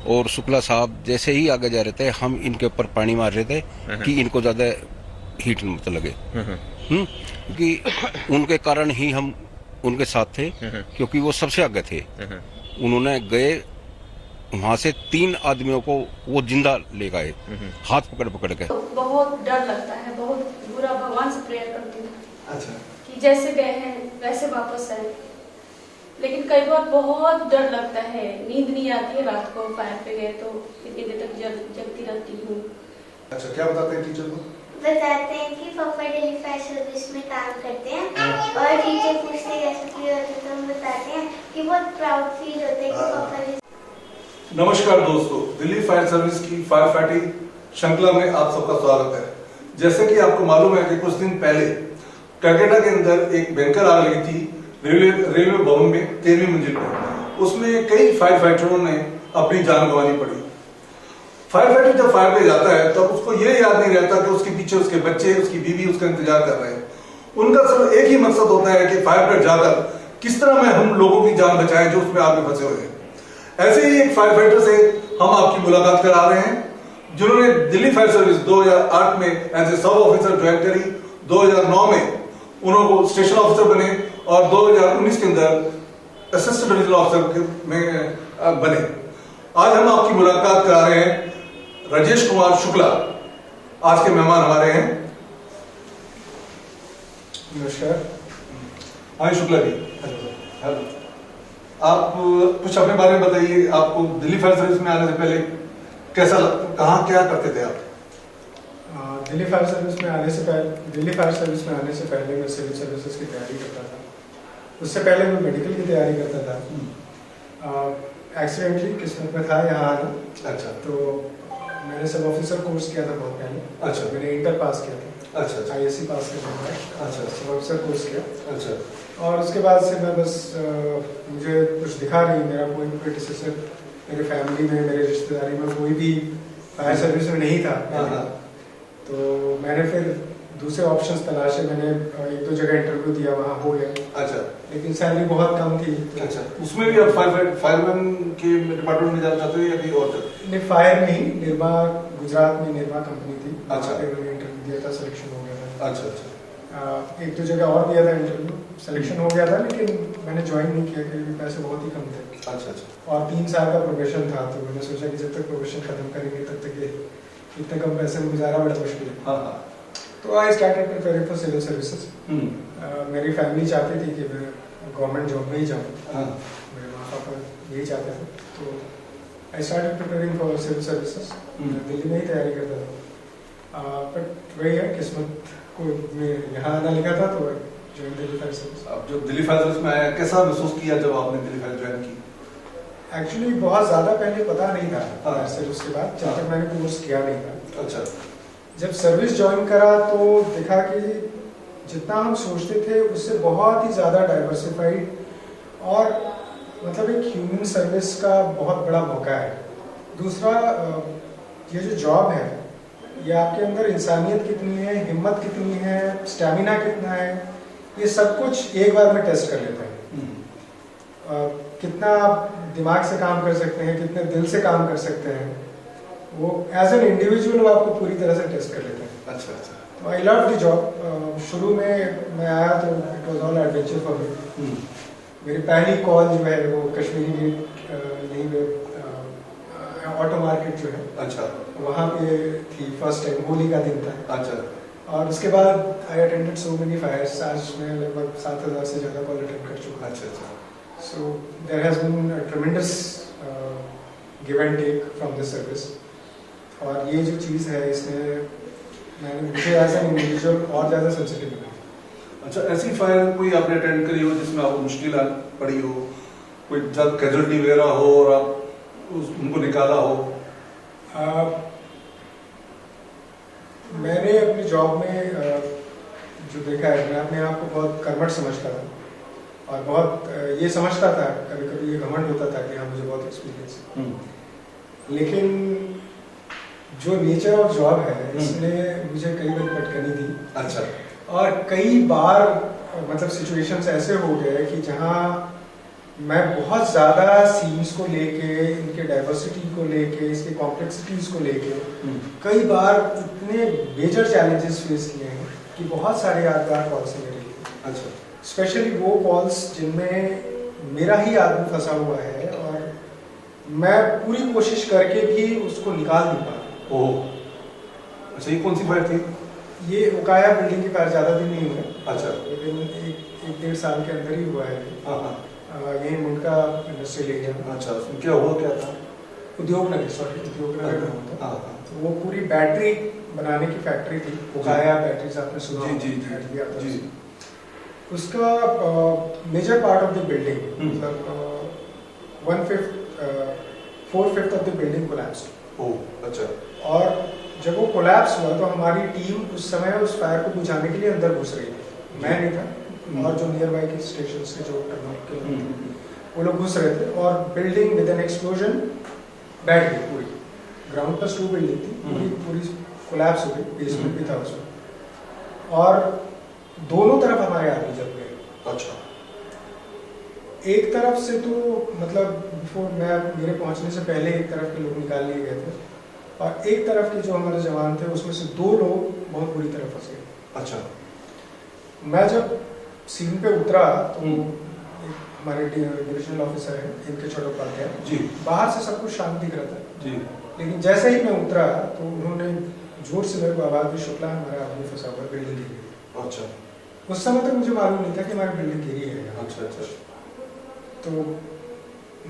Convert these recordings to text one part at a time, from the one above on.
और शुक्ला साहब जैसे ही आगे जा रहे थे हम इनके ऊपर पानी मार रहे थे कि इनको ज़्यादा हीट मत लगे। कि उनके कारण ही हम उनके साथ थे, क्योंकि वो सबसे आगे थे। उन्होंने गए वहां से 3 आदमियों को वो जिंदा ले गए, हाथ पकड़ पकड़ के। तो बहुत डर लगता है, बहुत बुरा। भगवान से प्रेयर करती हूँ अच्छा कि जैसे गए हैं वैसे वापस आए। लेकिन कई बार बहुत डर लगता है, नींद नहीं आती है रात को। फायर पे गए तो इतनी देर तक जगती रहती हूँ। अच्छा, क्या बताते हैं टीचर को? बताते हैं कि पापा डेली फायर सर्विस में काम करते हैं और टीचर पूछते हैं कैसे फील होता है तो हम बताते हैं कि बहुत प्राउड फील होता है कि पापा। नमस्कार दोस्तों, दिल्ली फायर सर्विस की फायर फाइटिंग श्रृंखला में आप सबका स्वागत है। जैसे कि आपको मालूम है कि कुछ दिन पहले कलकत्ता के अंदर एक भयंकर आग लगी थी रेलवे भवन में 13वीं मंजिल पर। उसमें कई फायर फाइटरों ने अपनी जान गंवानी पड़ी। फायर फाइटर जब फायर पे जाता है तब उसको ये याद नहीं रहता कि उसके पीछे उसके बच्चे, उसकी बीवी उसका इंतजार कर रहे हैं। उनका सिर्फ एक ही मकसद होता है कि फायर पर जाकर किस तरह में हम लोगों की जान बचाएं जो उसमें आग में फंसे हुए हैं। ऐसे ही एक फायर फाइटर से हम आपकी मुलाकात करा रहे हैं, जिन्होंने दिल्ली फायर सर्विस 2008 में एज ए सब ऑफिसर ज्वाइन करी। 2009 में उन्होंने स्टेशन ऑफिसर बने और 2019 के अंदर असिस्टेंट डिविजनल ऑफिसर में बने। आज हम आपकी मुलाकात करा रहे हैं राजेश कुमार शुक्ला, आज के मेहमान हमारे हैं। नमस्कार। आयुष शुक्ला जी, हेलो। आप कुछ अपने बारे में बताइए। आपको दिल्ली फायर सर्विस में आने से पहले कैसा कहाँ क्या करते थे आप? दिल्ली फायर सर्विस में आने से पहले मैं सिविल सर्विसेज की तैयारी करता था। उससे पहले मैं मेडिकल की तैयारी करता था। एक्सीडेंटली किस्मत में था यहाँ आना। अच्छा, तो मैंने सब ऑफिसर कोर्स किया था बहुत पहले। अच्छा, मैंने इंटर पास किया था। अच्छा, ISC पास करने के बाद अच्छा, सब ऑफिसर कोर्स किया। अच्छा, और उसके बाद से मैं बस मुझे कुछ दिखा नहीं, मेरा कोई भी प्रेडिसेसर मेरे फैमिली में, मेरे रिश्तेदारी में कोई भी फायर सर्विस में नहीं था। तो मैंने फिर दूसरे ऑप्शंस तलाशे। मैंने 1-2 जगह इंटरव्यू दिया, वहाँ हो गया। अच्छा, लेकिन सैलरी बहुत कम थी। अच्छा, उसमें भी आप फायरमैन के डिपार्टमेंट में जाना चाहते हो या कहीं और? नहीं, फायर नहीं, निर्मा, गुजरात में निर्मा कंपनी थी। अच्छा, मैंने इंटरव्यू दिया था, सिलेक्शन हो गया था। अच्छा, अच्छा, 1-2 जगह और दिया था इंटरव्यू, सिलेक्शन हो गया था, लेकिन मैंने ज्वाइन नहीं किया क्योंकि पैसे बहुत ही कम थे। अच्छा, अच्छा, और 3 साल का प्रोबेशन था। तो मैंने सोचा कि जब तक प्रोबेशन खत्म करेंगे तब तक ये इतने कम पैसे में गुजारा बड़ा मुश्किल है। हाँ हाँ। तो I started preparing for civil services. मेरी फैमिली चाहती थी कि मैं गवर्नमेंट जॉब में ही जाऊँ। मेरे माँ पापा यही चाहते थे। तो I started preparing for civil services. Delhi में ही तैयारी करता था। बट वही है, किस्मत को मैं यहाँ आना लिखा था तो ज्वाइन दिल्ली फायर सर्विस। अब जब दिल्ली फायर सर्विस में आया, कैसा महसूस किया जब आपने दिल्ली फायर ज्वाइन की? एक्चुअली बहुत ज़्यादा पहले पता नहीं था फायर सर्विस के बाद, जब तक मैंने कोर्स किया नहीं था। अच्छा, जब सर्विस ज्वाइन करा तो देखा कि जितना हम सोचते थे उससे बहुत ही ज़्यादा डाइवर्सिफाइड और मतलब एक ह्यूमन सर्विस का बहुत बड़ा मौका है। दूसरा, ये जो जॉब है ये आपके अंदर इंसानियत कितनी है, हिम्मत कितनी है, स्टैमिना कितना है, ये सब कुछ एक बार में टेस्ट कर लेते हैं। कितना आप दिमाग से काम कर सकते हैं, कितने दिल से काम कर सकते हैं, वो एज एन इंडिविजुअल वो आपको पूरी तरह से टेस्ट कर लेते हैं। अच्छा, अच्छा। तो आई लव द जॉब। शुरू में मैं आया तो it was all adventure for me. मेरी पहली कॉल जो है वो कश्मीरी गेट यहीं पे ऑटो मार्केट जो है, अच्छा, वहाँ पे थी। फर्स्ट टाइम होली का दिन था। अच्छा, और उसके बाद I attended so many fires. आज मैं लगभग 7,000 से ज़्यादा कॉल अटेंड कर चुका। अच्छा, अच्छा। So there has been a tremendous give and take from this service। और ये जो चीज़ है इसमें मुझे एज एन इंडिविजुअल और ज़्यादा सेंसिटिव बना। अच्छा, ऐसी फायर कोई आपने अटेंड करी हो जिसमें आपको मुश्किल पड़ी हो, कोई जब कैजुअलिटी वगैरह हो और आप उनको निकाला हो? मैंने अपनी जॉब में जो देखा है, मैं अपने आप को बहुत कर्मठ समझता था और बहुत ये समझता था, कभी कभी ये घमंड होता था कि हाँ मुझे बहुत एक्सपीरियंस है। लेकिन जो नेचर ऑफ जॉब है इसने मुझे कई बार पटकनी दी। अच्छा। और कई बार मतलब सिचुएशंस ऐसे हो गए कि जहाँ मैं बहुत ज़्यादा सीन्स को लेके, इनके डाइवर्सिटी को लेके, इसके कॉम्प्लेक्सिटीज़ को लेके कई बार इतने मेजर चैलेंजेस फेस किए हैं कि बहुत सारे यादगार कॉल्स हैं मेरे लिए। अच्छा, स्पेशली वो कॉल्स जिनमें मेरा ही आदमी फंसा हुआ है और मैं पूरी कोशिश करके भी उसको निकाल नहीं पा रहा। ओह, अच्छा, ये कौन सी फायर थी? ये उकाया बिल्डिंग के पास ज़्यादा दिन नहीं हुए, अच्छा, एक 1.5 साल के अंदर ही हुआ है। हाँ हाँ, यही मुंडका इंडस्ट्रियल एरिया में, अच्छा, उसमें क्या हुआ, क्या था? उद्योग नगर नाम था। हाँ हाँ, तो वो पूरी बैटरी बनाने की फैक्ट्री थी, उकाया बैटरीज आपने सुना जी जी ऐड किया था। जी, उसका major part of the building, मतलब 4/5 ऑफ द बिल्डिंग कोलैप्स्ड। ओह, अच्छा, और जब वो कोलैप्स हुआ तो हमारी टीम उस समय उस फायर को बुझाने के लिए अंदर घुस रही थी। मैं नहीं था और जो नियर बाई के स्टेशन से जो टर्मिनल के लोग थे, वो लोग घुस रहे थे और बिल्डिंग विद एन एक्सप्लोजन बैठ गई पूरी। ग्राउंड प्लस 2 बिल्डिंग थी, पूरी कोलैप्स हो गई, बेसमेंट भी था उसमें और दोनों तरफ हमारे आदमी जल गए। अच्छा, एक तरफ से तो मतलब बिफोर मेरे पहुंचने से पहले एक तरफ के लोग निकाल लिए गए थे और एक तरफ के जो हमारे जवान थे उसमें से 2 लोग बहुत बुरी तरह फंस गए। अच्छा, मैं जब सीन पे उतरा तो एक हमारे डिविजनल ऑफिसर हैं इनके चट्टोपाध्याय जी बाहर से सब कुछ शांत दिख रहा था, जी, लेकिन जैसे ही मैं उतरा तो उन्होंने जोर से मेरे को आवाज दी, शुक्ला हमारा आदमी फंसा हुआ है, बिल्डिंग गिरी है। अच्छा, उस समय तक मुझे मालूम नहीं था कि हमारी बिल्डिंग गिरी है। अच्छा, अच्छा, तो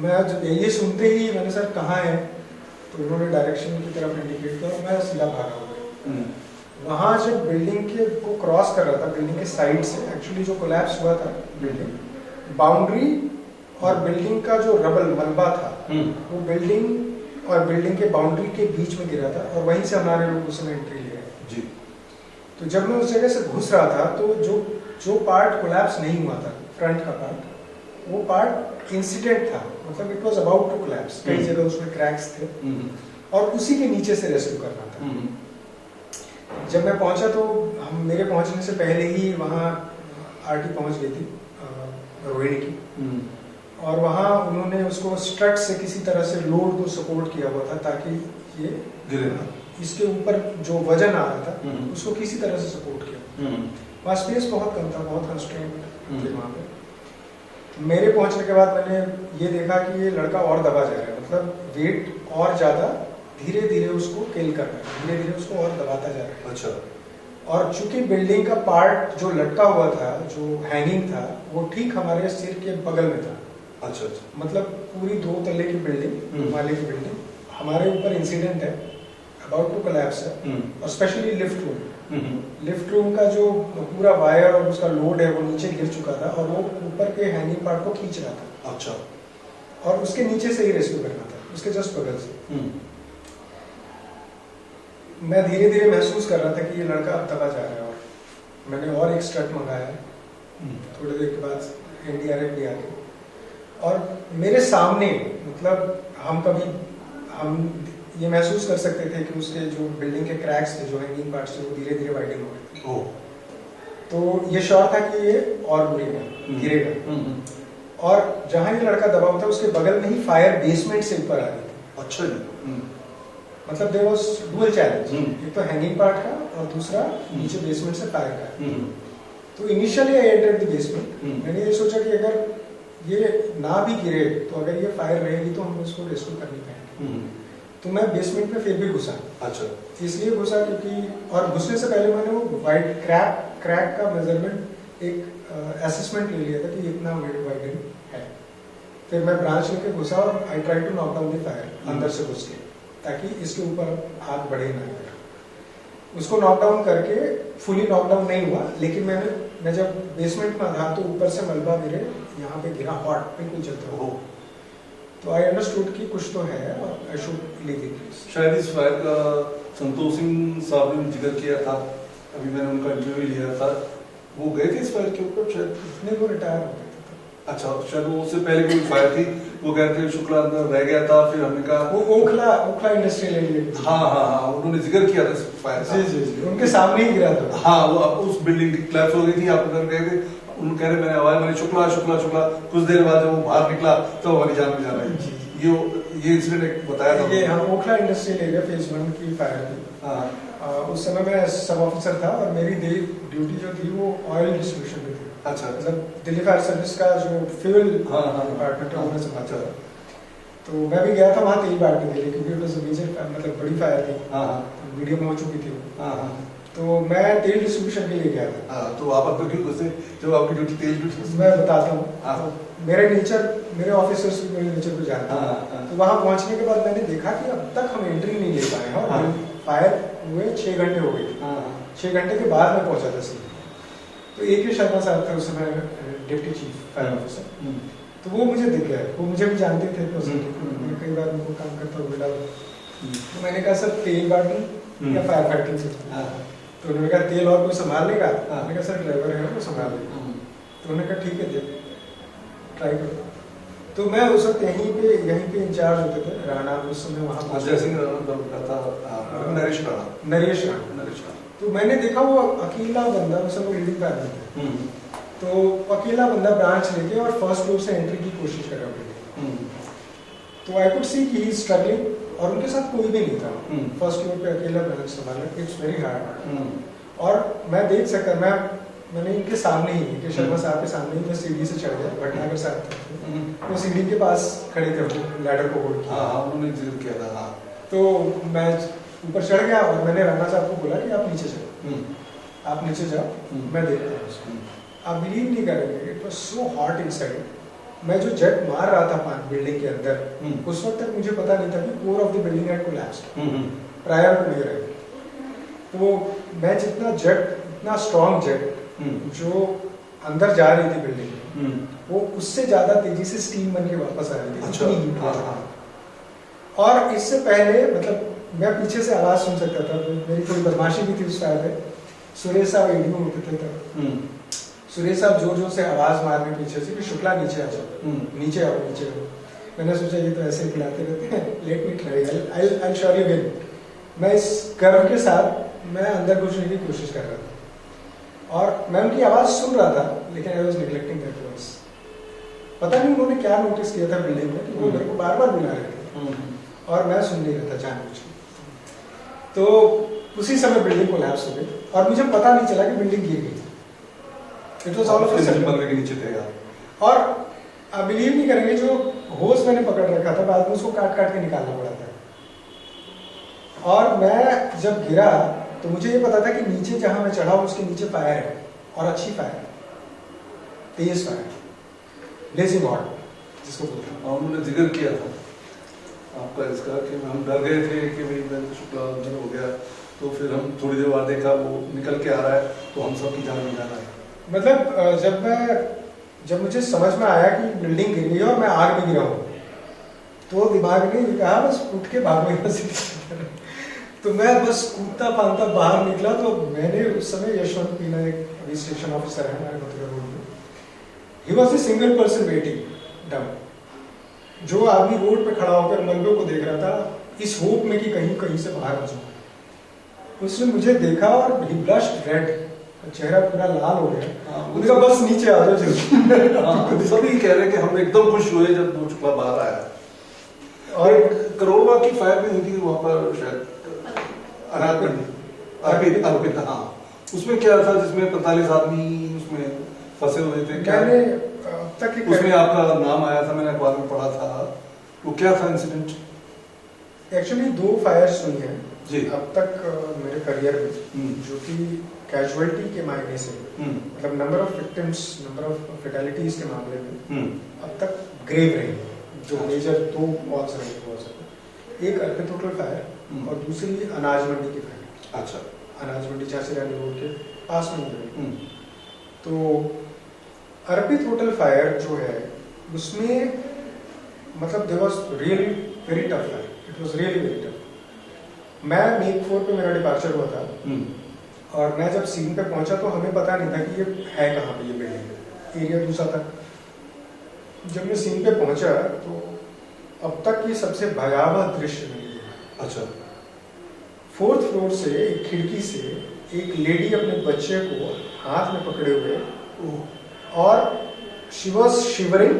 मैं जब ये सुनते ही मैंने सर कहाँ है, तो उन्होंने डायरेक्शन की तरफ इंडिकेट किया और मैं सीधा भागा हुआ। वहाँ जब बिल्डिंग के को क्रॉस कर रहा था, बिल्डिंग के साइड से एक्चुअली जो कोलैप्स हुआ था बिल्डिंग, बाउंड्री और बिल्डिंग का जो रबल मलबा था वो बिल्डिंग और बिल्डिंग के बाउंड्री के बीच में गिरा था और वहीं से हमारे लोग उस समय एंट्री ले गए जी, तो जब मैं उस जगह से घुस रहा था तो जो पार्ट कोलैप्स नहीं हुआ था, फ्रंट का पार्ट, वो पार्ट इंसिडेंट था, मतलब it was about to collapse. कई जगह उसमें क्रैक्स थे और उसी के नीचे से रेस्क्यू करना था। जब मैं पहुंचा तो मेरे पहुंचने से पहले ही वहाँ आरटी पहुंच गई थी रोहिणी की, और वहाँ उन्होंने उसको स्ट्रट से किसी तरह से लोड को सपोर्ट किया हुआ था ताकि ये गिरे ना, इसके ऊपर जो वजन आ रहा था उसको किसी तरह से सपोर्ट किया। वहाँ स्पेस बहुत कम था, बहुत कंस्ट्रेंट थे वहाँ पे। मेरे पहुंचने के बाद मैंने ये देखा कि ये लड़का और दबा जा रहा है, मतलब वेट और ज्यादा धीरे धीरे उसको किल कर रहा है, धीरे धीरे उसको और दबाता जा रहा है। अच्छा, और चूंकि बिल्डिंग का पार्ट जो लटका हुआ था, जो हैंगिंग था, वो ठीक हमारे सिर के बगल में था। अच्छा, अच्छा, मतलब पूरी 2 तल्ले की बिल्डिंग, माले की बिल्डिंग, हमारे ऊपर इंसिडेंट है, अबाउट टू कोलैप्स है। और स्पेशली लिफ्ट रूम का जो पूरा वायर और उसका लोड है वो नीचे गिर चुका था और वो ऊपर के हैंगिंग पार्ट को खींच रहा था। अच्छा, और उसके नीचे से ही रेस्क्यू करना था, उसके जस्ट बगल से। मैं धीरे धीरे महसूस कर रहा था कि ये लड़का अब दबा जा रहा है और मैंने और एक स्ट्रट मंगाया। थोड़ी देर के बाद एनडीआरएफ भी आ गई और मेरे सामने, मतलब हम ये महसूस कर सकते थे कि उसके जो बिल्डिंग के क्रैक्स थे, जो हैंगिंग पार्ट्स थे, वो धीरे धीरे वाइडन हो रहे थे। तो ये श्योर था कि ये और गिरेगा। और जहां ये लड़का दबा हुआ था उसके बगल में ही फायर बेसमेंट से ऊपर आ रही थी। अच्छा जी, मतलब देयर वाज डुअल चैलेंज, एक तो हैंगिंग पार्ट का और दूसरा नीचे बेसमेंट से फायर का। तो initially I entered the basement. मैंने ये सोचा कि अगर ये ना भी गिरे तो अगर ये फायर रहेगी तो हम इसको रेस्क्यू कर नहीं पाएंगे। तो मैं बेसमेंट में फिर भी घुसा। अच्छा, इसलिए घुसा क्योंकि, और घुसने से पहले मैंने वो वाइड क्रैक का मेजरमेंट, एक असेसमेंट ले लिया था कि इतना वाइडन है। फिर मैं ब्रांच लेके घुसा और I try to knock down the fire अंदर से घुस के, ताकि इसके ऊपर आग बढ़े ना। उसको नॉक डाउन करके फुली नॉक डाउन नहीं हुआ, लेकिन मैं जब बेसमेंट में था तो ऊपर से मलबा मेरे यहाँ पे गिरा, हॉट बिल्कुल जलता हुआ। तो आई अंडरस्टूड कि कुछ तो है और आई शुड लीव इट। शायद इस फायर का संतोष सिंह साहब ने जिक्र किया था, अभी मैंने उनका इंटरव्यू लिया था, वो गए थे इस फायर के ऊपर शायद? नहीं, वो रिटायर हो गए थे। अच्छा, शायद वो उससे पहले कोई फायर थी, वो कहते हैं शुक्ला अंदर रह गया था, फिर हमने कहा वो ओखला इंडस्ट्रियल एरिया। हाँ, उन्होंने जिक्र किया था इस फायर का। जी, उनके सामने ही गिरा था। हाँ, वो उस बिल्डिंग की क्लैप्स हो गई थी, आप उधर गए थे, उन कह रहे मैंने आवाज मैंने शुक्ला शुक्ला शुक्ला, कुछ देर बाद जब वो बाहर निकला तो हमारी जान में जा रही है। ये इंसिडेंट बताया था। ये हम ओखला इंडस्ट्रियल एरिया फेज 1 की फायर थी। हाँ। उस समय मैं सब ऑफिसर था और मेरी ड्यूटी जो थी वो ऑयल डिस्ट्रीब्यूशन में थी। अच्छा। मतलब दिल्ली फायर सर्विस का जो फ्यूल डिपार्टमेंट है उनमें संभालता था। तो मैं भी गया था वहाँ तेल बांटने के लिए, क्योंकि इट वाज अ मेजर मतलब बड़ी फायर थी। हाँ। वीडियो में हो चुकी थी। हाँ। तो मैं तेल डिस्ट्रीब्यूशन के लिए गया था। हाँ, तो आप अपने क्यों गुस्से जब आपकी ड्यूटी तेल ड्यूटी? मैं बताता हूँ। हाँ। तो मेरे नेचर, मेरे ऑफिसर्स भी मेरे नेचर को जानते हैं। हाँ। तो वहाँ पहुँचने के बाद मैंने देखा कि अब तक हम एंट्री नहीं ले पाए हैं, और हाँ। फायर हुए 6 घंटे हो गए थे। हाँ। 6 घंटे के बाद मैं पहुँचा था सीधे। तो AK शर्मा साहब थे उस समय डिप्टी चीफ फायर ऑफिसर। तो वो मुझे दिख गए, वो मुझे भी जानते थे। मैं कई बार उनको काम करता हूँ बेटा। तो मैंने कहा सर तेल बांटूं या फायर फाइटिंग से? तो उन्होंने कहा तेल और कोई संभाल लेगा? मैंने कहा सर ड्राइवर है वो संभाल लेगा। तो उन्होंने कहा ठीक है देख ट्राई करो। तो मैं उस वक्त यहीं पे इंचार्ज होते थे राणा, उस समय वहाँ नरेश राणा। तो मैंने देखा वो अकेला बंदा, उस समय लीडिंग फायरमैन थे। तो अकेला बंदा ब्रांच लेके और फर्स्ट फ्लोर से एंट्री की कोशिश कर रहा है। तो आई कुड सी कि ही इज स्ट्रगलिंग, और उनके साथ कोई भी नहीं था। फर्स्ट फ्लोर पे अकेला ब्रांच संभालना, इट्स वेरी हार्ड। और मैं देख सकता, मैंने इनके सामने ही, इनके शर्मा साहब के सामने ही मैं सीढ़ी से चढ़ गया। भटनागर साहब थे, वो सीढ़ी के पास खड़े थे, लैडर को होल्ड किया। उन्होंने जिक्र किया था। तो मैं ऊपर चढ़ गया और मैंने राणा साहब को बोला कि आप नीचे जाओ, आप नीचे जाओ, मैं देखता हूँ उसको। आप बिलीव नहीं करेंगे, it was so hot inside. मैं जो जेट मार रहा था बिल्डिंग के अंदर, उस वक्त तक मुझे पता नहीं था कि core of the building had collapsed prior to मेरे। तो मैं इतना स्ट्रॉन्ग जेट जो अंदर जा रही थी बिल्डिंग में, वो उससे ज्यादा तेजी से स्टीम बन के वापस आ रही थी। अच्छा। और इससे पहले मतलब मैं पीछे से आवाज सुन सकता था, मेरी कोई बदमाशी भी थी उस टाइम पे। सुरेश साहब एडीओ होते थे तब। सुरेश साहब जोर जोर से आवाज मारने पीछे से कि शुक्ला नीचे आ जाओ, नीचे आओ, नीचे आओ। मैंने सोचा ये तो ऐसे ही बुलाते रहते हैं, let me try, I surely will. मैं इस गर्व के साथ मैं अंदर घुसने की कोशिश कर रहा था, और मैं उनकी आवाज सुन रहा था, लेकिन I was neglecting that voice. पता नहीं उन्होंने क्या नोटिस किया था बिल्डिंग में कि वो मेरे को बार बार बुला रहे थे, और मैं सुन नहीं रहा था जानबूझ के। तो उसी समय बिल्डिंग कोलैप्स हो गई, और मुझे पता नहीं चला कि बिल्डिंग गिर गई। It was all of a sudden के नीचे थे यार। और आप बिलीव नहीं करेंगे, जो होस मैंने पकड़ रखा था बाद में उसको काट काट के निकालना पड़ा था। और मैं जब गिरा तो मुझे ये पता था कि नीचे जहां मैं चढ़ा उसके नीचे फायर है, और अच्छी फायर, तेज फायर, ब्लेजिंग हॉट जिसको बोलते हैं। और उन्होंने जिक्र किया था आपका इसका कि हम डर गए थे कि भाई मैं शुक्ला अंदर हो गया, तो फिर हम थोड़ी देर बाद देखा वो निकल के आ रहा है, तो हम सब की जान में जाना है। मतलब जब मुझे समझ में आया कि बिल्डिंग गिर गई और मैं आग में गिरा हूँ, तो दिमाग ने कहा बस उठ के भागो यहाँ से। तो मैं बस कूदता फांदता बाहर निकला। तो मैंने उस समय यशवंत पीना, एक अभी स्टेशन ऑफिसर है हमारे मथुरा रोड में, he was a single person waiting down, जो आदमी रोड पे खड़ा होकर मलबे को देख रहा था इस होप में कि कहीं कहीं से बाहर आ जाऊं। उसने मुझे देखा और ही ब्लश्ड रेड, चेहरा पूरा लाल हो गया। उनका बस नीचे आ जाओ जल्दी। सभी कह रहे हैं कि हम एकदम खुश हुए जब वो शुक्ला बाहर आया। और करोड़वा की फायर भी हुई थी वहाँ पर शायद अर्पित। हाँ, उसमें क्या था जिसमें 45 आदमी उसमें फंसे हुए थे? क्या अब तक उसमें आपका नाम आया था, मैंने अखबार में पढ़ा था, वो क्या था इंसिडेंट? एक्चुअली 2 फायर्स हुई हैं जी अब तक मेरे करियर में, जो कि कैजुअलिटी के मायने से, मतलब number of victims, number of fatalities के मामले में अब तक ग्रेव रही, जो मेजर 2 कॉल्स रही हो सकते। एक अर्पित होटल फायर और दूसरी अनाज मंडी की फायर। अच्छा। अनाज मंडी झांसी रानी रोड के पास में हुई। तो अर्पित होटल फायर जो है उसमें मतलब there was really very tough fire, it was really very tough. मैं मेक 4 पे मेरा डिपार्चर हुआ था, और मैं जब सीन पे पहुंचा तो हमें पता नहीं था कि ये है कहाँ पे, ये बिल्डिंग एरिया दूसरा था। जब मैं सीन पे पहुंचा तो अब तक ये सबसे भयावह दृश्य मिल गया। अच्छा। 4th फ्लोर से एक खिड़की से एक लेडी अपने बच्चे को हाथ में पकड़े हुए और शी वॉज शिवरिंग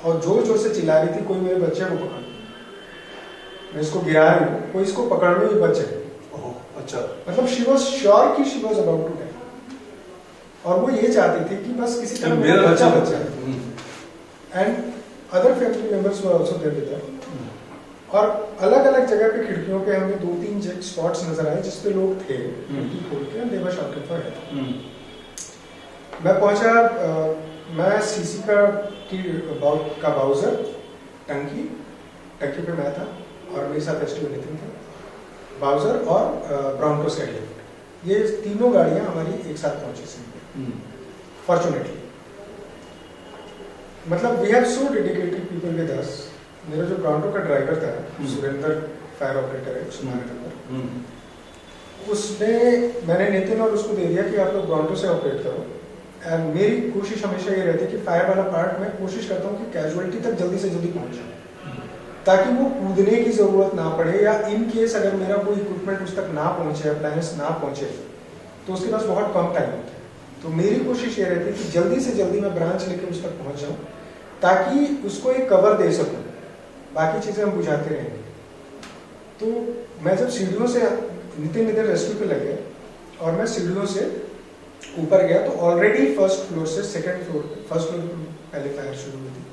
और जोर जोर से चिल्ला रही थी, कोई मेरे बच्चे को पकड़, मैं इसको गिरा रही हूँ, कोई इसको पकड़ लो, ये बच्चे। अच्छा। मतलब शी वॉज श्योर कि she was about to die, और वो ये चाहती थी कि बस किसी तरह मेरा बच्चा बच जाए। And other family members were also there with her. और अलग अलग जगह पे खिड़कियों पे हमें 2-3 स्पॉट्स नजर आए जिसपे लोग थे, खिड़की खोल के दे वर शाउटिंग फॉर हेल्प। मैं पहुंचा, मैं सीसी का बाउजर, टंकी पे मैं था और मेरे साथ एसटीओ नितिन थे, बाउजर और ब्रॉन्को स्काईलाइट। ये तीनों गाड़ियां हमारी एक साथ पहुंची थी फॉर्चुनेटली। मतलब we have so dedicated people with us. मेरा जो ब्रॉन्को का ड्राइवर था, सुरेंद्र, फायर ऑपरेटर है सुरेंद्र, उसने, मैंने नितिन और उसको दे दिया कि आप लोग ब्रॉन्को से ऑपरेट करो। एंड मेरी कोशिश हमेशा ये रहती है कि फायर वाला पार्ट मैं कोशिश करता हूँ कि कैजुअलिटी तक जल्दी से जल्दी पहुंच जाए, ताकि वो कूदने की जरूरत ना पड़े, या इन केस अगर मेरा कोई इक्विपमेंट उस तक ना पहुंचे, अप्लायंस ना पहुंचे, तो उसके पास बहुत कम टाइम होता है। तो मेरी कोशिश ये रहती है कि जल्दी से जल्दी मैं ब्रांच लेके उस तक पहुंच जाऊं, ताकि उसको एक कवर दे सकूं, बाकी चीजें हम बुझाते रहेंगे। तो मैं जब सीढ़ियों से, नितिन रेस्क्यू पे लगे और मैं सीढ़ियों से ऊपर गया, तो ऑलरेडी फर्स्ट फ्लोर से सेकंड फ्लोर, फर्स्ट फ्लोर पहले फायर शुरू हुई थी,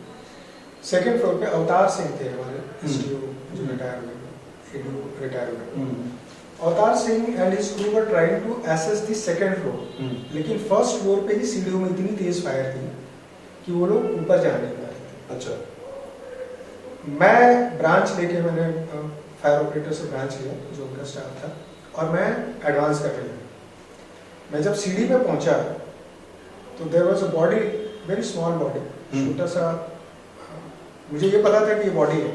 सेकंड फ्लोर पे अवतार सिंह थे हमारे एसटीओ जो रिटायर हुए। Avtar Singh and his crew were trying to access the second floor, लेकिन फर्स्ट फ्लोर पे ही सीढ़ियों में इतनी तेज फायर थी कि वो लोग ऊपर जा नहीं पा रहे थे। अच्छा। मैं ब्रांच लेके, मैंने फायर ऑपरेटर से ब्रांच लिया जो उनका स्टाफ था, और मैं एडवांस कर रही हूँ। मैं जब सीढ़ी पे पहुंचा तो there was a body, very small body, छोटा सा, मुझे ये पता था कि ये बॉडी है।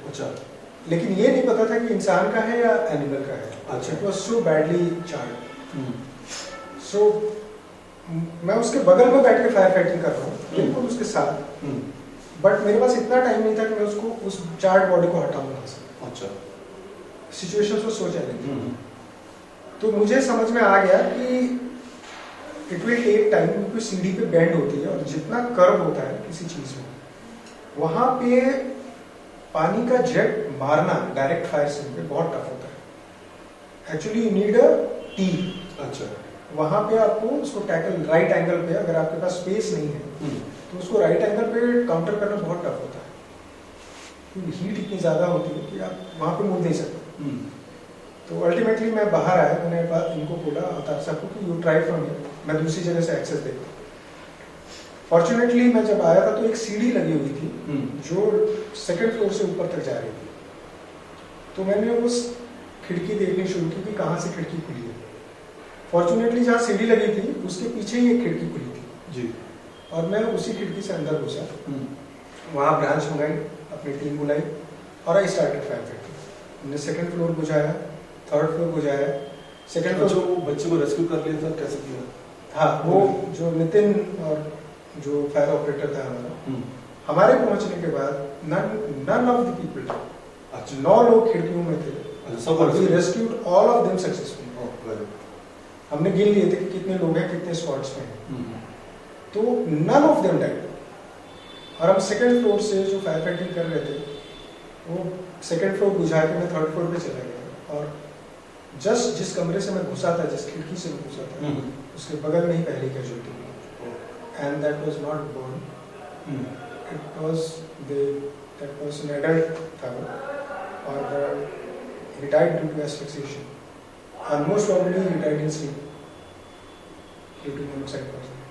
अच्छा। लेकिन ये नहीं पता था कि इंसान का है या एनिमल का है। अच्छा। It was so badly charred. So मैं उसके बगल में बैठ के फायर फाइटिंग कर रहा हूँ, बिल्कुल उसके साथ, बट मेरे पास इतना टाइम नहीं था कि मैं उसको, उस चार्ड बॉडी को हटाऊं वहां से। अच्छा। सिचुएशन को सोचा नहीं। तो मुझे समझ में आ गया कि इट विल टेक टाइम, क्योंकि सीढ़ी पे बेंड होती है और जितना कर्व होता है किसी चीज में, वहां पे पानी का जेट मारना डायरेक्ट फायर से पे बहुत टफ होता है। Actually you need a T. अच्छा। वहां पे आपको उसको टैकल राइट एंगल पे, अगर आपके पास स्पेस नहीं है तो उसको राइट एंगल पे काउंटर करना बहुत टफ होता है, क्योंकि हीट इतनी ज्यादा होती है कि आप वहां पे मुड़ नहीं सकते। तो अल्टीमेटली मैं बाहर आया, मैंने इनको बोला अवतार साहब को कि यू ट्राई फ्रॉम हियर, मैं दूसरी जगह से एक्सेस देखता। फॉर्चुनेटली मैं जब आया था तो एक सीढ़ी लगी हुई थी जो सेकंड फ्लोर से ऊपर तक जा रही थी। तो मैंने उस खिड़की देखनी शुरू की कि कहाँ से खिड़की खुली है। फॉर्चुनेटली जहाँ सीढ़ी लगी थी उसके पीछे ही एक खिड़की खुली थी जी, और मैं उसी खिड़की से अंदर घुसा। वहाँ ब्रांच मंगाई, अपनी टीम बुलाई और आई स्टार्टेड फायर फाइटिंग। हमने सेकंड फ्लोर बुझाया, थर्ड फ्लोर बुझाया, सेकंड फ्लोर। जो बच्चे को रेस्क्यू कर लिया था, कैसे किया? हाँ, वो जो नितिन और जो फायर ऑपरेटर था हमारे पहुंचने के बाद नन ऑफ द पीपल, 9 लोग खिड़कियों में थे, rescued all of them successfully. हमने गिन लिए थे कि कितने लोग हैं, कितने स्पॉट्स में हैं, तो नन ऑफ देम डाइड। और हम सेकंड फ्लोर से जो फायर फाइटिंग कर रहे थे, वो सेकंड फ्लोर बुझा के मैं थर्ड फ्लोर पे चला गया, और जस्ट जिस कमरे से मैं घुसा था, जिस खिड़की से मैं घुसा था, उसके बगल में ही पहली कैजुअल्टी हुई। And that was not born, it was that was an adult था, और he died due to asphyxiation, and most probably he died in sleep due to monoxide poisoning.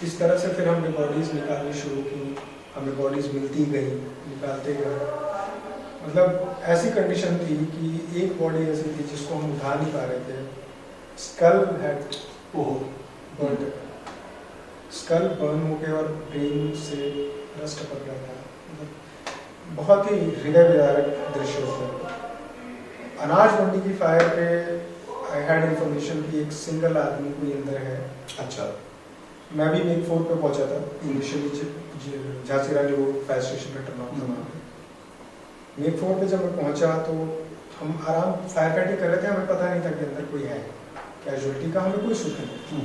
इस तरह से फिर हमने बॉडीज निकालनी शुरू की, हमें बॉडीज मिलती गई, निकालते गए। मतलब ऐसी कंडीशन थी कि एक बॉडी ऐसी थी जिसको हम उठा नहीं पा रहे थे। Skull had burn, skull burn हो गया और ब्रेन से रस्ट पक गया था। बहुत ही हृदय विदारक दृश्य होता है। अनाज मंडी की फायर पे आई हैड इंफॉर्मेशन कि एक सिंगल आदमी कोई अंदर है। अच्छा। मैं भी मेक 4 पे पहुंचा था इनिशियली, झांसी रानी रोड फायर स्टेशन पे टर्न ऑफ था वहाँ पे। मेक 4 पे जब मैं पहुंचा तो हम आराम फायर फाइटिंग कर रहे थे, हमें पता नहीं था कि अंदर कोई है। कैजुअलिटी का हमें कोई सूचना नहीं।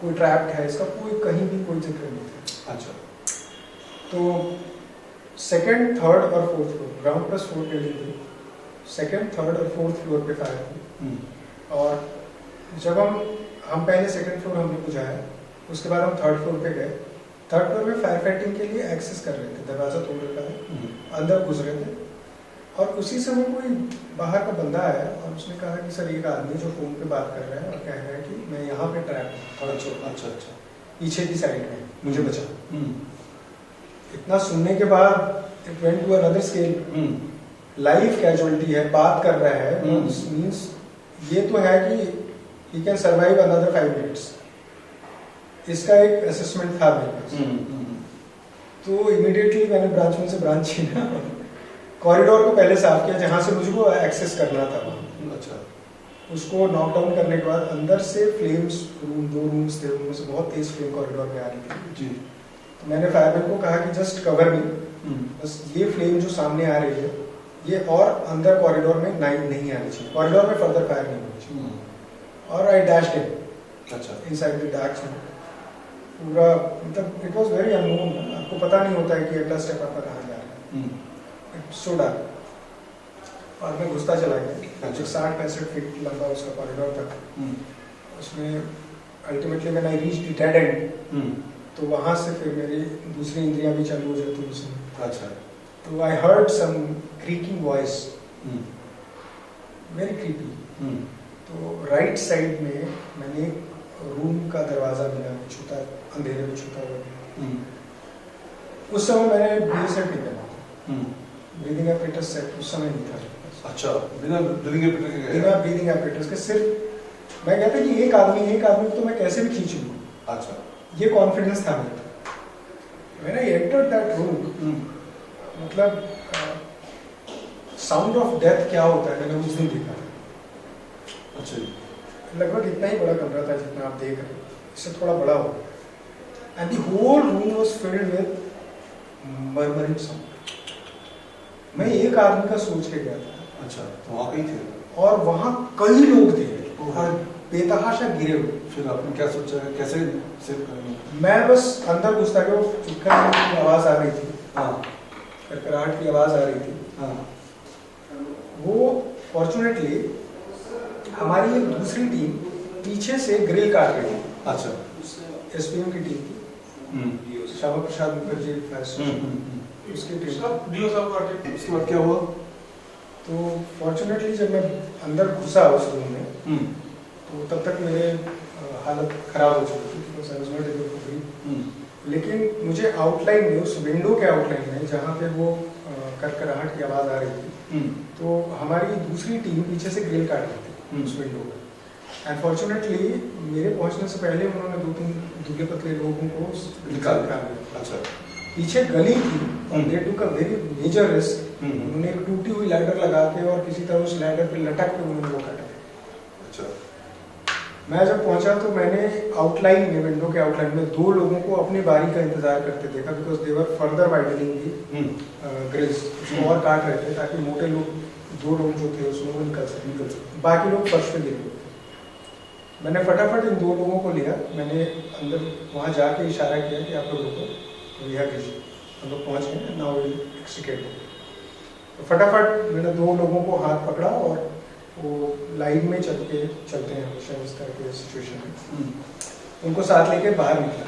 कोई ट्रैप्ड है, इसका कोई कहीं भी कोई जिक्र नहीं था। अच्छा। तो सेकंड, थर्ड और fourth floor, ground plus 4 building थी, सेकंड, थर्ड और फोर्थ फ्लोर पे फायर हुई। और जब हम पहले सेकंड फ्लोर हमने बुझाया, उसके बाद हम थर्ड फ्लोर पे गए। थर्ड फ्लोर में फायर फाइटिंग के लिए एक्सेस कर रहे थे, दरवाजा तोड़ रखा है, अंदर घुस रहे थे। और उसी समय कोई बाहर का बंदा आया और उसने कहा कि सर एक आदमी जो फोन पे बात कर रहा है और कह रहा है कि मैं यहाँ पे ट्रैप हूँ, अच्छा अच्छा, पीछे की साइड में, मुझे बचा। इतना सुनने के बाद it went to another scale. Life casualty है, बात कर रहा है, मींस ये तो है कि he can survive another 5 minutes. इसका एक असेसमेंट था मेरे पास। तो इमीडिएटली मैंने ब्रांच में से ब्रांच छीना, कॉरिडोर को पहले साफ किया जहां से मुझको एक्सेस करना था वहाँ। अच्छा। उसको नॉक डाउन करने के बाद अंदर से फ्लेम्स, 2 रूम्स थे, उनमें से बहुत तेज फ्लेम कॉरिडोर में आ रही थी जी। तो मैंने फायरमैन को कहा कि जस्ट कवर मी, बस ये फ्लेम जो सामने आ रही है ये और अंदर कॉरिडोर में नहीं आनी चाहिए, कॉरिडोर में फर्दर फायर नहीं होनी चाहिए। और आई डैश्ड इन अच्छा। Inside the dark zone. पूरा मतलब इट वाज वेरी अननोन, आपको पता नहीं होता है कि अगला स्टेप आपका कहाँ जा रहा है। It's so dark. और मैं घुसता चला गया, 60-65 फीट लंबा उसका कॉरिडोर था। उसमें अल्टीमेटली मैंने रीच द डेड एंड, तो वहां से फिर मेरी दूसरी इंद्रियां भी चालू हो जाती उसमें। अच्छा। तो I heard some creaking voice, very creepy. तो राइट साइड में मैंने रूम का दरवाजा मिला, छूता, अंधेरे में छूता हुआ। उस समय मैंने BSF नहीं करना, ब्रीदिंग एपरेटस सेट उस समय नहीं था। अच्छा, बिना ब्रीदिंग एपरेटस के गए? बिना ब्रीदिंग एपरेटस के, सिर्फ मैं कहता कि एक आदमी को तो मैं कैसे भी खींच लूँ। अच्छा। ये कॉन्फिडेंस था मेरे। When I entered that room, मतलब साउंड ऑफ डेथ क्या होता है मैंने उस दिन देखा। अच्छा। लगभग इतना ही बड़ा कमरा था जितना आप देख रहे हैं, इससे थोड़ा बड़ा हो। And the whole room was filled with murmuring sound. मैं एक आदमी का सोच के गया था। अच्छा, तो वहाँ कहीं थे? और वहाँ कई लोग थे और बेतहाशा गिरे हुए। फिर आपने क्या सोचा है, कैसे सेव करेंगे? मैं बस अंदर घुसता गया, चिक्कर की आवाज आ रही थी, हाँ, करकराहट की आवाज आ रही थी। हाँ। वो फॉर्चुनेटली हमारी एक दूसरी टीम पीछे से ग्रिल काट रही थी। अच्छा। SPM की टीम थी, श्यामा प्रसाद मुखर्जी उसकी टीम। उसके बाद क्या हुआ? तो फॉर्चुनेटली जब मैं अंदर घुसा उस रूम में, तो तब तक मेरे हालत खराब हो चुकी थी, because I was not able to breathe। लेकिन मुझे आउटलाइन में, उस विंडो के आउटलाइन में जहाँ पे वो करकराहट की आवाज़ आ रही थी, तो हमारी दूसरी टीम पीछे से ग्रिल काट रही थी उस विंडो में। एंड फॉर्चुनेटली मेरे पहुंचने से पहले उन्होंने 2-3 दुबले पतले लोगों को निकाल दिया। अच्छा। पीछे गली थी और दे टूक अ वेरी मेजर रिस्क। उन्होंने एक टूटी हुई लैडर लगा के और किसी तरह उस लैडर पे लटक के उन्होंने वो काटा। अच्छा। मैं जब पहुंचा तो मैंने आउटलाइन में, विंडो के आउटलाइन में 2 लोगों को अपनी बारी का इंतजार करते देखा, because they were further widening the grills, उसको और काट रहे थे ताकि मोटे लोग, 2 लोग जो थे उसमें वो निकल सके। बाकी लोग फर्श पे गिरे हुए थे। मैंने फटाफट इन 2 लोगों को लिया, मैंने अंदर वहाँ जाके इशारा किया कि आप लोग रुको, रिहा कीजिए। हम लोग पहुँच गए, नाउ विल एक्सट्रिकेट। तो फटाफट मैंने 2 लोगों को हाथ पकड़ा और वो लाइन में चलते हैं हमेशा इस तरह के सिचुएशन में, उनको साथ लेके बाहर निकला।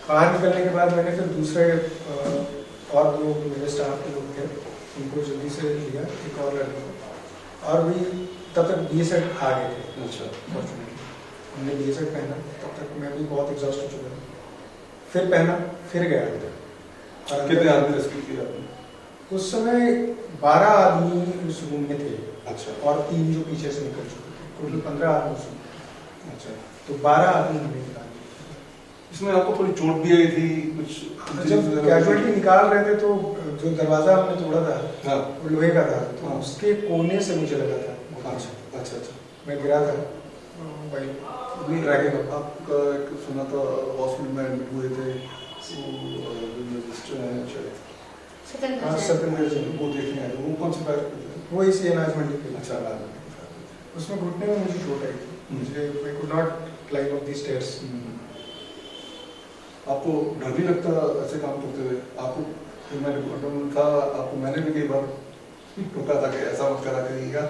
बाहर निकलने के बाद मैंने फिर दूसरे और 2 मेरे स्टाफ के लोग थे, उनको जल्दी से लिया, एक और लड़के को, और भी तब तक BSF आ गए थे। अच्छा। फॉर्चुनेटली हमने BSF पहना, तब तक मैं भी बहुत एग्जॉस्ट हो चुका था। फिर पहना, फिर गया अंदर। कितने आदमी रेस्क्यू किए आपने? उस समय 12 आदमी उस रूम में थे। अच्छा। और 3 जो पीछे से निकल चुके थे, टोटल 15 आदमी उसमें। अच्छा। तो 12 आदमी हमने निकाले। इसमें आपको थोड़ी चोट भी आई थी कुछ? जब कैजुअलिटी निकाल रहे थे तो जो दरवाजा हमने तोड़ा था, हाँ, वो लोहे का था, तो हाँ, उसके कोने से मुझे लगा था। अच्छा अच्छा अच्छा। मैं गिरा था भाई, ड्रैगन। आपका एक सुना था हॉस्पिटल में एडमिट हुए थे, सत्येंद्र जी, वो देखने आए थे, वो कौन से फायर करते थे? वो इसी अनाज मंडी पे। अच्छा। उसमें घुटने में मुझे चोट आई थी, मुझे I could not climb up the stairs. आपको डर भी लगता ऐसे काम करते हुए? आपको मैंने था, आपको मैंने भी कई बार टोका था कि ऐसा मत करा करिएगा।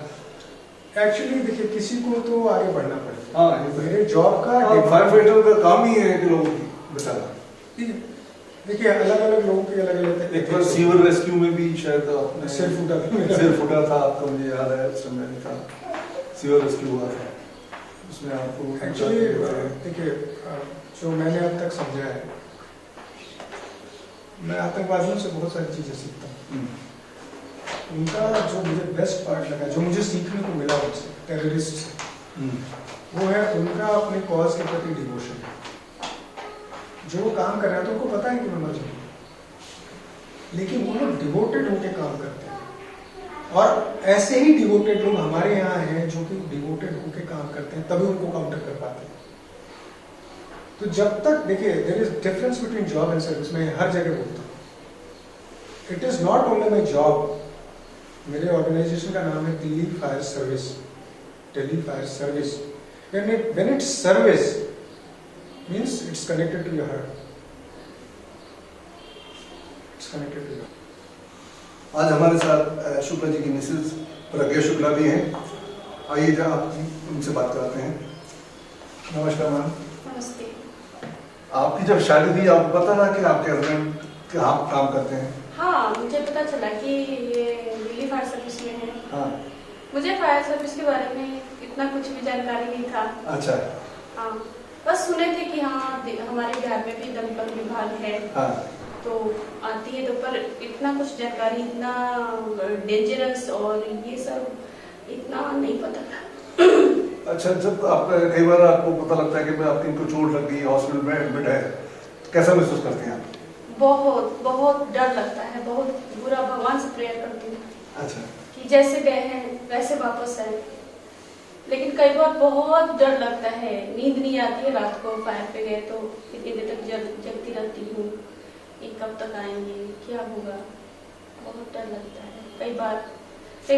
एक्चुअली देखिए, किसी को तो आगे बढ़ना पड़ेगा। हाँ, ये तो मेरे जॉब का फायर फाइटर का काम ही है कि लोगों की बचाना। देखिए, अलग अलग लोगों की अलग अलग। एक बार सीवर रेस्क्यू में भी शायद आपने सिर फूटा था आपका, मुझे याद है उस समय था सीवर रेस्क्यू हुआ था, उसमें आपको एक्चुअली देखिए, जो मैंने अब तक समझा है, मैं आतंकवादियों से बहुत सारी चीजें सीखता हूँ। उनका जो मुझे बेस्ट पार्ट लगा, जो मुझे सीखने को मिला उनसे, टेररिस्ट से, वो है उनका अपने कॉज के प्रति डिवोशन। जो वो काम कर रहे हैं तो उनको पता है कि मैं मर जाऊंगा, लेकिन वो लोग डिवोटेड होकर काम करते हैं। और ऐसे ही डिवोटेड लोग हमारे यहाँ हैं जो कि डिवोटेड होकर काम करते हैं, तभी उनको काउंटर कर पाते हैं। तो जब तक देखिए, there is difference between job and service. मैं हर जगह बोलता हूँ, it is not only my job. मेरे ऑर्गेनाइजेशन का नाम है Delhi fire service, Delhi fire service. When it's service means it's connected to your heart. It's connected to your heart. आज हमारे साथ शुक्ला जी की मिसेज प्रज्ञा शुक्ला भी हैं। आइए जरा आप उनसे बात कराते हैं। नमस्कार मैम। नमस्ते। आपकी जब शादी थी, आपको पता था कि आपके हस्बैंड कहाँ काम करते हैं? हाँ, मुझे पता चला कि ये दिल्ली फायर सर्विस में है। हाँ। मुझे फायर सर्विस के बारे में इतना कुछ भी जानकारी नहीं था। अच्छा। हाँ, बस सुने थे कि हाँ हमारे बिहार में भी दमकल विभाग है। हाँ। तो आती है, तो पर इतना कुछ जानकारी, इतना डेंजरस और ये सब इतना नहीं पता था। अच्छा, जब आपका कई बार आपको पता लगता है कि आपकी इनको चोट लग गई, हॉस्पिटल में एडमिट है, तो कैसा महसूस करते हैं आप? बहुत बहुत डर लगता है, बहुत बुरा। भगवान से प्रेयर करती हूँ अच्छा, कि जैसे गए हैं वैसे वापस आए। लेकिन कई बार बहुत डर लगता है, नींद नहीं आती है रात को। फायर पे गए तो कितनी देर तक जगती रहती हूँ कि कब तक आएंगे, क्या होगा। बहुत डर लगता है। कई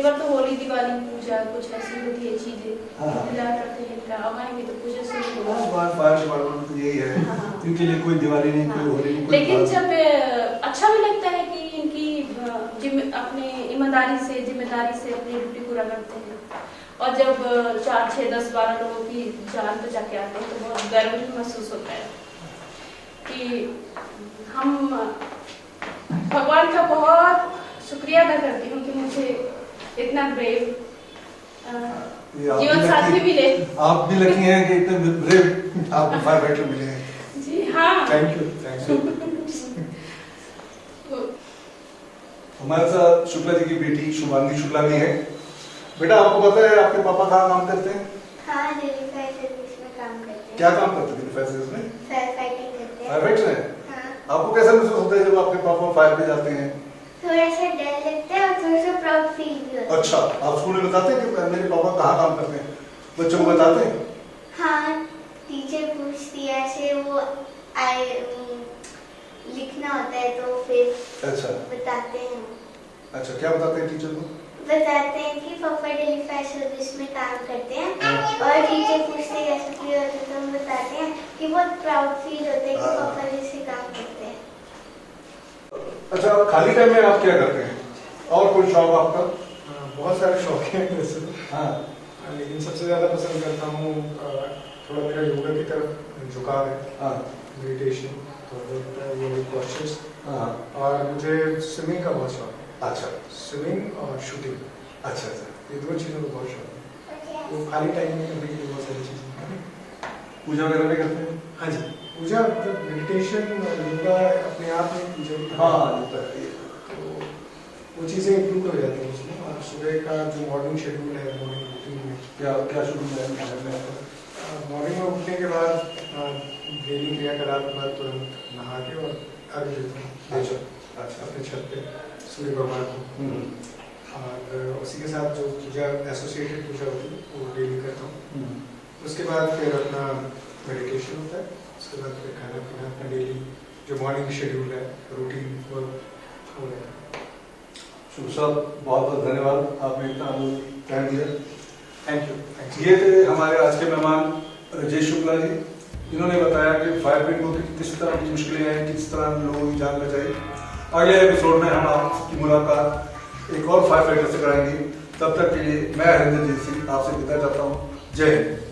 बार तो होली, दिवाली, पूजा कुछ ऐसी होती है चीजें, इंतजार करते हैं इनका, अब आएंगे तो पूजा शुरू होगा। फायर डिपार्टमेंट तो यही है, हाँ। इनके लिए कोई दिवाली नहीं, कोई होली नहीं, कोई लेकिन त्योहार जब अच्छा भी लगता है कि इनकी अपने ईमानदारी से, जिम्मेदारी से अपनी ड्यूटी पूरा करते हैं। और जब 4, 6, 10, 12 लोगों की जान बचा के आते हैं तो बहुत गर्व भी महसूस होता है कि हम भगवान का बहुत शुक्रिया अदा करती हूँ कि मुझे इतना ब्रेव जीवन साथी मिले। आप भी लकी हैं कि इतने ब्रेव आपको फायर फाइटर मिले हैं। जी हाँ, थैंक यू। हमारे साथ शुक्ला जी की बेटी शुभांगी शुक्ला भी है। बेटा, आपको पता है आपके पापा कहाँ काम करते हैं? हाँ, दिल्ली फायर सर्विस में काम करते हैं। क्या काम करते हैं दिल्ली फायर सर्विस में? फायर फाइटिंग करते हैं। फायर फाइटर हैं? हाँ। आपको कैसा महसूस होता है जब आपके पापा फायर पे जाते हैं? थोड़ा सा डर लगता है और थोड़ा सा प्राउड फील भी होता है। अच्छा, आप स्कूल में बताते हैं कि मेरे पापा कहाँ काम करते हैं? बच्चों को बताते हैं? हाँ, टीचर पूछती है, ऐसे वो लिखना होता है तो फिर अच्छा बताते हैं। अच्छा, क्या बताते हैं टीचर को? बताते हैं कि पापा दिल्ली फायर सर्विस में काम करते हैं। और टीचर पूछते हैं कैसे क्लियर होता है तो हम बताते हैं कि बहुत प्राउड फील होता है कि पापा जैसे काम करते हैं। अच्छा, खाली टाइम में आप क्या करते हैं? और कोई शौक आपका? बहुत सारे शौक हैं वैसे तो। हाँ। लेकिन सबसे ज्यादा पसंद करता हूँ, थोड़ा मेरा योगा की तरफ झुकाव है। हाँ। मेडिटेशन, ये पोस्चर्स। हाँ। और मुझे स्विमिंग का बहुत शौक है। अच्छा। स्विमिंग और शूटिंग। अच्छा अच्छा, ये 2 चीज़ों का बहुत शौक है। वो खाली टाइम में करने के लिए बहुत सारी चीज़ें। पूजा वगैरह भी करते हैं? हाँ जी, पूजा मतलब मेडिटेशन और योगा अपने आप में पूजा। हाँ, तो वो चीज़ें इंक्लूड हो जाती हैं उसमें। और सुबह का जो मॉर्निंग शेड्यूल है, मॉर्निंग रूटीन में क्या शुरू में मॉर्निंग में उठने के बाद डेली क्रियाकलाप के बाद तुरंत नहा के और अर्घ देता हूँ। अच्छा, अपने छत पे सूर्य भगवान को। और उसी के साथ जो पूजा एसोसिएटेड पूजा होती है वो डेली करता हूँ। उसके बाद फिर अपना मेडिटेशन होता है। उसके बाद फिर खाना पीना, अपना डेली जो मॉर्निंग शेड्यूल है, रूटीन वर्क हो रहा है। शुभ साहब, बहुत बहुत धन्यवाद, आपने इतना टाइम दिया। Thank you. ये थे हमारे आज के मेहमान राजेश शुक्ला जी, इन्होंने बताया कि फायर ब्रिगेड को किस तरह की मुश्किलें हैं, किस तरह लोगों की जान बचाई। अगले एपिसोड में हम आपकी मुलाकात एक और फायर फाइटर से कराएंगे। तब तक के लिए मैं हरिंदर जीत सिंह आपसे विदा चाहता हूँ। जय हिंद।